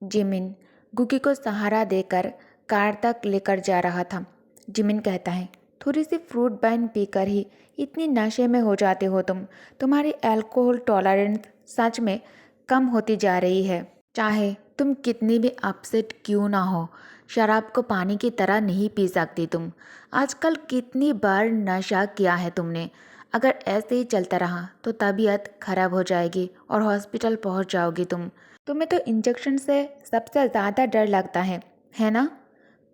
Jimin गुकी को सहारा देकर car तक लेकर जा रहा था। जिमिन कहता है, थोड़ी सी फ्रूट वाइन पीकर ही इतनी नशे में हो जाते हो तुम। तुम्हारी अल्कोहल टॉलरेंस सच में कम होती जा रही है। चाहे तुम कितनी भी अपसेट क्यों ना हो, शराब को पानी की तरह नहीं पी सकती तुम। आजकल कितनी बार नशा किया है तुमने। अगर ऐसे ही चलता रहा तो तबीयत खराब हो जाएगी और हॉस्पिटल पहुंच जाओगी तुम। तुम्हें तो इंजेक्शन से सबसे ज़्यादा डर लगता है ना?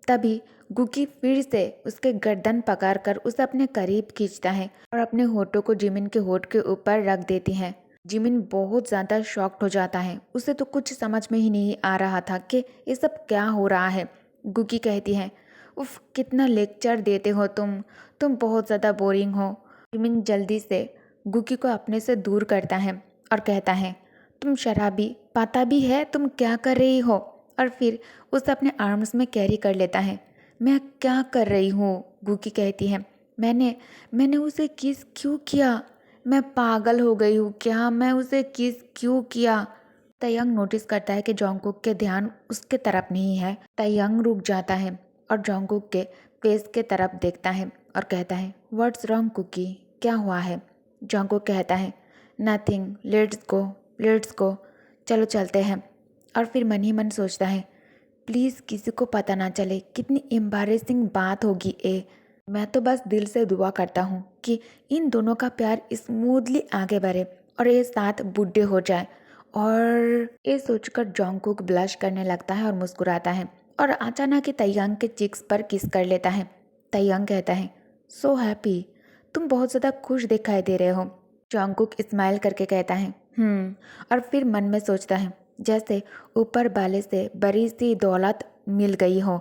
तभी गुकी फिर से उसके गर्दन पकड़कर उसे अपने करीब खींचता है और अपने होठों को जिमिन के होठ के ऊपर रख देती है। जिमिन बहुत ज़्यादा शॉक्ड हो जाता है। उसे तो कुछ समझ में ही नहीं आ रहा था कि ये सब क्या हो रहा है। गुकी कहती है, उफ, कितना लेक्चर देते हो तुम बहुत ज़्यादा बोरिंग हो। जिमिन जल्दी से गुकी को अपने से दूर करता है और कहता है, तुम शराबी, पता भी है तुम क्या कर रही हो। और फिर उसे अपने आर्म्स में कैरी कर लेता है। मैं क्या कर रही हूँ? गुकी कहती है, मैंने उसे किस क्यों किया? मैं पागल हो गई हूँ क्या? मैं उसे किस क्यों किया? तयंग नोटिस करता है कि जोंगकुक के ध्यान उसके तरफ नहीं है। तयंग रुक जाता है और जोंगकुक के फेस के तरफ देखता है और कहता है, व्हाट्स रॉन्ग कुकी? क्या हुआ है? जोंगकुक कहता है, नथिंग, लेट्स गो, चलो चलते हैं। और फिर मन ही मन सोचता है, प्लीज़ किसी को पता ना चले, कितनी एम्बारेसिंग बात होगी ये। मैं तो बस दिल से दुआ करता हूँ कि इन दोनों का प्यार स्मूथली आगे बढ़े और ये साथ बूढ़े हो जाए। और ये सोचकर जोंगकुक ब्लश करने लगता है और मुस्कुराता है और अचानक ही तैयांग के चिक्स पर किस कर लेता है। तैयांग कहता है, सो हैप्पी, तुम बहुत ज़्यादा खुश दिखाई दे रहे हो। जोंगकुक स्माइल करके कहता है, और फिर मन में सोचता है, जैसे ऊपर वाले से बड़ी सी दौलत मिल गई हो।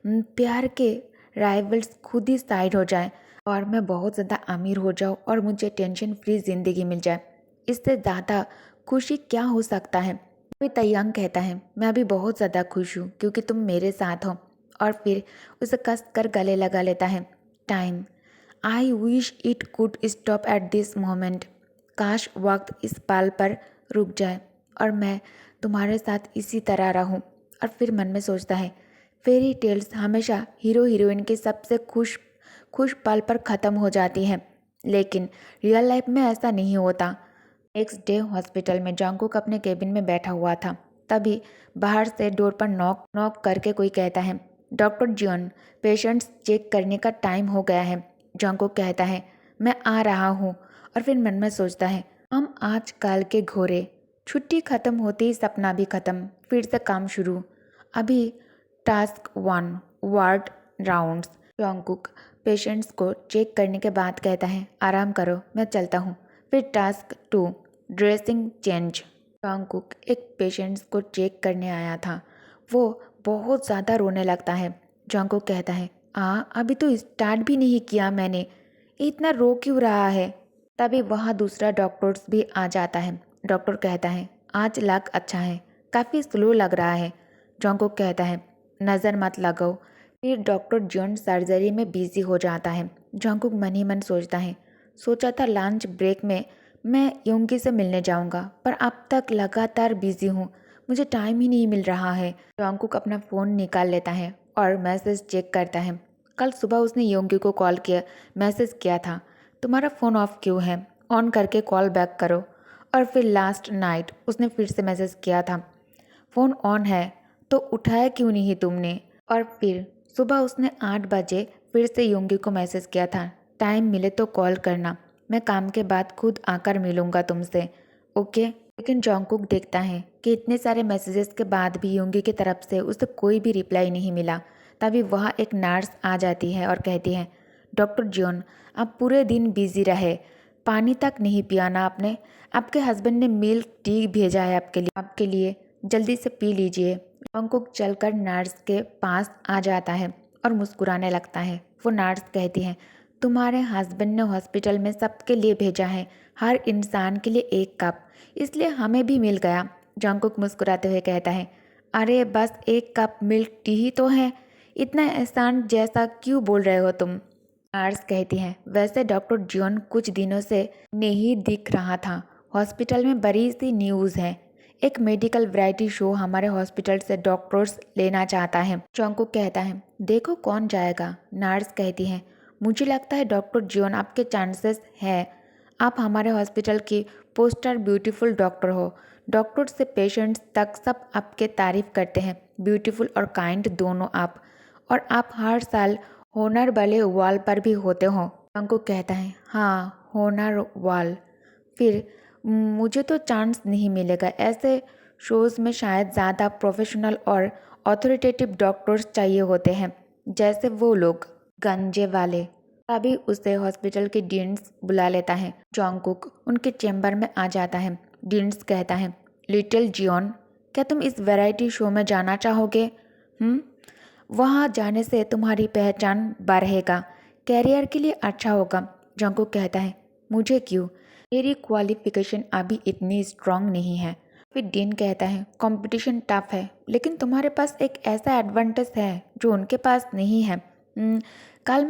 प्यार के राइवल्स खुद ही साइड हो जाएं और मैं बहुत ज़्यादा अमीर हो जाऊँ और मुझे टेंशन फ्री ज़िंदगी मिल जाए। इससे ज़्यादा खुशी क्या हो सकता है? अभी तैयांग कहता है, मैं अभी बहुत ज़्यादा खुश हूँ क्योंकि तुम मेरे साथ हो। और फिर उसे कस कर गले लगा लेता है। Time, I wish it could stop at this moment. काश वक्त इस पल पर रुक जाए और मैं तुम्हारे साथ इसी तरह रहूं। और फिर मन में सोचता है, फेरी टेल्स हमेशा हीरो हीरोइन के सबसे खुश खुश पल पर ख़त्म हो जाती हैं, लेकिन रियल लाइफ में ऐसा नहीं होता। नेक्स्ट डे हॉस्पिटल में जोंगकुक अपने केबिन में बैठा हुआ था। तभी बाहर से डोर पर नॉक नॉक करके कोई कहता है, डॉक्टर जियोन, पेशेंट्स चेक करने का टाइम हो गया है। जोंगकुक कहता है, मैं आ रहा हूँ। और फिर मन में सोचता है, हम आजकल के घोरे, छुट्टी खत्म होते ही सपना भी खत्म, फिर से काम शुरू। अभी task 1, ward rounds. Jungkook patients को चेक करने के बाद कहता है, आराम करो, मैं चलता हूँ। फिर टास्क 2, ड्रेसिंग चेंज। जोंगकुक एक पेशेंट्स को चेक करने आया था। वो बहुत ज़्यादा रोने लगता है। जोंगकुक कहता है, अभी तो स्टार्ट भी नहीं किया मैंने, इतना रो क्यों रहा है? तभी वहाँ दूसरा डॉक्टर्स भी आ जाता है। डॉक्टर कहता है, आज लक अच्छा है, काफ़ी स्लो लग रहा है। जोंगकुक कहता है, नज़र मत लगाओ। फिर डॉक्टर जॉन सर्जरी में बिजी हो जाता है। जोंगकुक मन ही मन सोचता है, सोचा था लंच ब्रेक में मैं योंगी से मिलने जाऊंगा, पर अब तक लगातार बिजी हूँ, मुझे टाइम ही नहीं मिल रहा है। जोंगकुक अपना फ़ोन निकाल लेता है और मैसेज चेक करता है। कल सुबह उसने योंगी को कॉल किया, मैसेज किया था, तुम्हारा फ़ोन ऑफ क्यों है, ऑन करके कॉल बैक करो। और फिर लास्ट नाइट उसने फिर से मैसेज किया था, फ़ोन ऑन है तो उठाया क्यों नहीं तुमने। और फिर सुबह उसने 8 बजे फिर से योंगी को मैसेज किया था, टाइम मिले तो कॉल करना, मैं काम के बाद खुद आकर मिलूंगा तुमसे, ओके। लेकिन जोंगकुक देखता है कि इतने सारे मैसेजेस के बाद भी योंगी की तरफ से उसे कोई भी रिप्लाई नहीं मिला। तभी वहाँ एक नर्स आ जाती है और कहती है, डॉक्टर जॉन, आप पूरे दिन बिजी रहे, पानी तक नहीं पिया ना आपने? आपके हस्बैंड ने मिल्क टी भेजा है आपके लिए, जल्दी से पी लीजिए। जोंगकुक चलकर नर्स के पास आ जाता है और मुस्कुराने लगता है। वो नर्स कहती है, तुम्हारे हस्बैंड ने हॉस्पिटल में सबके लिए भेजा है, हर इंसान के लिए एक कप, इसलिए हमें भी मिल गया। जोंगकुक मुस्कुराते हुए कहता है, अरे बस एक कप मिल्क टी ही तो है, इतना एहसान जैसा क्यों बोल रहे हो तुम? नर्स कहती है, वैसे डॉक्टर जियोन कुछ दिनों से नहीं दिख रहा था, हॉस्पिटल में बड़ी सी न्यूज़ है, एक मेडिकल वैरायटी शो हमारे हॉस्पिटल से डॉक्टर्स लेना चाहता है। जॉन्गकुक कहता है, देखो कौन जाएगा। नर्स कहती है, मुझे लगता है डॉक्टर जियोन आपके चांसेस है। आप हमारे हॉस्पिटल की पोस्टर ब्यूटीफुल डॉक्टर हो। डॉक्टर से पेशेंट्स तक सब आपके तारीफ करते हैं। ब्यूटीफुल और काइंड दोनों आप। और आप हर साल होनर वाले वॉल पर भी होते हो। जॉन्गकुक कहता है, हाँ होनर वॉल। फिर मुझे तो चांस नहीं मिलेगा। ऐसे शोज़ में शायद ज़्यादा प्रोफेशनल और ऑथोरिटेटिव डॉक्टर्स चाहिए होते हैं, जैसे वो लोग गंजे वाले। तभी उसे हॉस्पिटल के डीन्स बुला लेता है। जॉन्गकुक उनके चैम्बर में आ जाता है। डीन्स कहता है, लिटिल जियोन, क्या तुम इस वैरायटी शो में जाना चाहोगे? वहाँ जाने से तुम्हारी पहचान बढ़ेगा, कैरियर के लिए अच्छा होगा। जॉन्गकुक कहता है, मुझे क्यों? मेरी क्वालिफिकेशन अभी इतनी स्ट्रांग नहीं है। फिर डीन कहता है, कंपटीशन टफ है, लेकिन तुम्हारे पास एक ऐसा एडवांटेज है जो उनके पास नहीं है। कल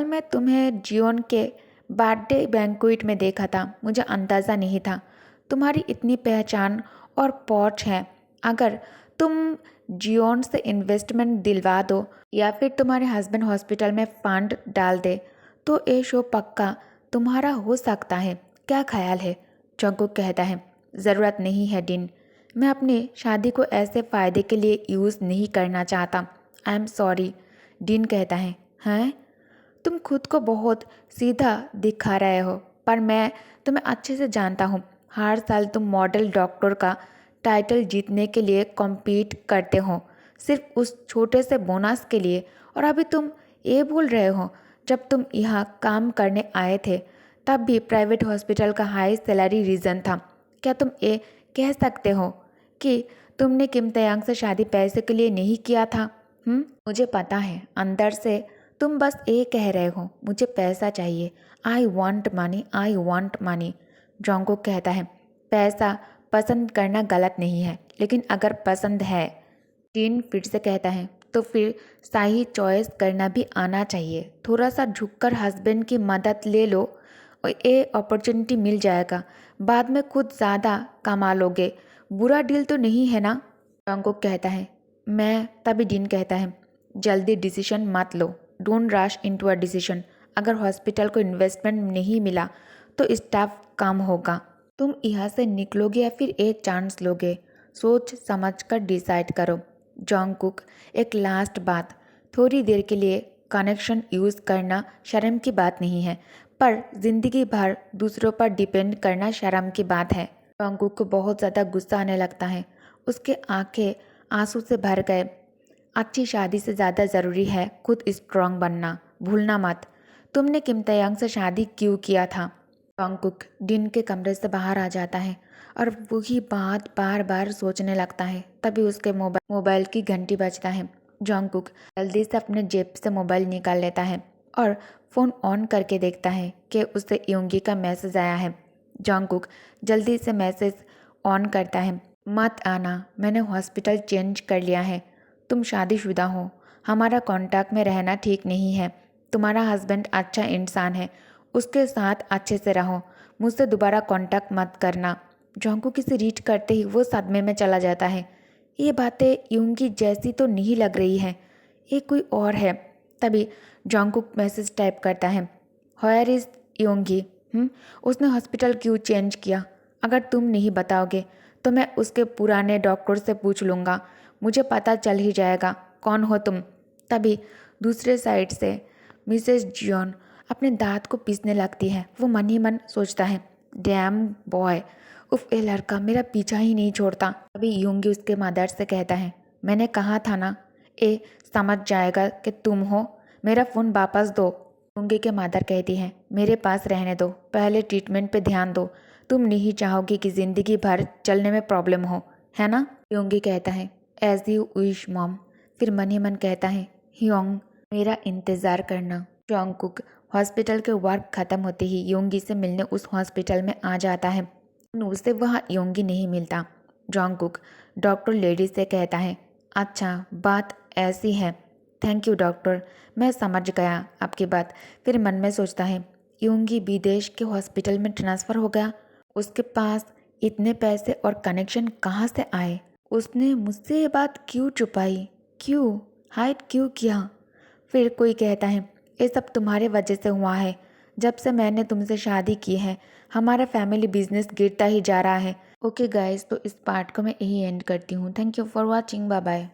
मैं तुम्हें जियोन के बर्थडे बैंक्वेट में देखा था। मुझे अंदाज़ा नहीं था तुम्हारी इतनी पहचान और पहुंच है। अगर तुम जियोन से इन्वेस्टमेंट दिलवा दो या फिर तुम्हारे हस्बैंड हॉस्पिटल में फंड डाल दे तो ये शो पक्का तुम्हारा हो सकता है। क्या ख्याल है? जॉन्गकुक कहता है, ज़रूरत नहीं है डीन। मैं अपनी शादी को ऐसे फ़ायदे के लिए यूज़ नहीं करना चाहता। I am sorry. डीन कहता है, हैं? तुम खुद को बहुत सीधा दिखा रहे हो, पर मैं तुम्हें अच्छे से जानता हूँ। हर साल तुम मॉडल डॉक्टर का टाइटल जीतने के लिए कॉम्पीट करते हो, सिर्फ उस छोटे से बोनस के लिए। और अभी तुम ये बोल रहे हो, जब तुम यहाँ काम करने आए थे तब भी प्राइवेट हॉस्पिटल का हाई सैलरी रीज़न था। क्या तुम ये कह सकते हो कि तुमने किम तयांग से शादी पैसे के लिए नहीं किया था? मुझे पता है अंदर से तुम बस ये कह रहे हो, मुझे पैसा चाहिए। I want money, I want money. Jungkook कहता है, पैसा पसंद करना गलत नहीं है, लेकिन अगर पसंद है, डीन फिर से कहता है, तो फिर सही चॉइस करना भी आना चाहिए। थोड़ा सा झुककर हस्बैंड की मदद ले लो, और ये अपॉर्चुनिटी मिल जाएगा। बाद में खुद ज़्यादा कमा लोगे। बुरा डील तो नहीं है ना? जॉन्गकुक कहता है, मैं। तभी डीन कहता है, जल्दी डिसीजन मत लो। Don't rush into a decision. अगर हॉस्पिटल को इन्वेस्टमेंट नहीं मिला तो स्टाफ कम होगा। तुम यहाँ से निकलोगे या फिर एक चांस लोगे? सोच समझ कर डिसाइड करो। जॉन्गकुक, एक लास्ट बात, थोड़ी देर के लिए कनेक्शन यूज़ करना शर्म की बात नहीं है, पर जिंदगी भर दूसरों पर डिपेंड करना शर्म की बात है। जॉन्गकुक को बहुत ज़्यादा गुस्सा आने लगता है। उसके आंखें आंसू से भर गए। अच्छी शादी से ज़्यादा ज़रूरी है खुद स्ट्रांग बनना। भूलना मत, तुमने किम तयांग से शादी क्यों किया था? जॉन्गकुक डीन के कमरे से बाहर आ जाता है और वही बात बार बार सोचने लगता है। तभी उसके मोबाइल की घंटी बजता है। जॉन्गकुक जल्दी से अपने जेब से मोबाइल निकाल लेता है और फ़ोन ऑन करके देखता है कि उसे योंगी का मैसेज आया है। जॉन्गकुक जल्दी से मैसेज ऑन करता है, मत आना, मैंने हॉस्पिटल चेंज कर लिया है। तुम शादीशुदा हो, हमारा कांटेक्ट में रहना ठीक नहीं है। तुम्हारा हस्बैंड अच्छा इंसान है, उसके साथ अच्छे से रहो। मुझसे दोबारा कांटेक्ट मत करना। जॉन्गकुक इसे रीड करते ही वो सदमे में चला जाता है। ये बातें योंगी जैसी तो नहीं लग रही हैं, ये कोई और है। तभी जॉन्गकुक मैसेज टाइप करता है, वेयर इज़ योंगी? उसने हॉस्पिटल क्यों चेंज किया? अगर तुम नहीं बताओगे तो मैं उसके पुराने डॉक्टर से पूछ लूँगा। मुझे पता चल ही जाएगा कौन हो तुम। तभी दूसरे साइड से मिसेस जियोन अपने दांत को पीसने लगती है। वो मन ही मन सोचता है, डैम बॉय, उफ ये लड़का मेरा पीछा ही नहीं छोड़ता। अभी योंगी उसके मदर से कहता है, मैंने कहा था ना, ए समझ जाएगा कि तुम हो। मेरा फ़ोन वापस दो। योंगी के मदर कहती है, मेरे पास रहने दो, पहले ट्रीटमेंट पे ध्यान दो। तुम नहीं चाहोगी कि ज़िंदगी भर चलने में प्रॉब्लम हो, है ना? योंगी कहता है, एज यू विश मॉम। फिर मन ही मन कहता है, योंग मेरा इंतज़ार करना। जॉन्गकुक हॉस्पिटल के वर्क खत्म होते ही योंगी से मिलने उस हॉस्पिटल में आ जाता है। उसे वहाँ योंगी नहीं मिलता। जॉन्गकुक डॉक्टर लेडी से कहता है, अच्छा बात ऐसी है, थैंक यू डॉक्टर, मैं समझ गया आपकी बात। फिर मन में सोचता है, योंगी विदेश के हॉस्पिटल में ट्रांसफ़र हो गया, उसके पास इतने पैसे और कनेक्शन कहाँ से आए? उसने मुझसे ये बात क्यों छुपाई? क्यों हाइड क्यों किया? फिर कोई कहता है ये सब तुम्हारे वजह से हुआ है। जब से मैंने तुमसे शादी की है हमारा फैमिली बिजनेस गिरता ही जा रहा है। ओके गाइस, तो इस पार्ट को मैं यही एंड करती हूँ। Thank you for watching, bye bye.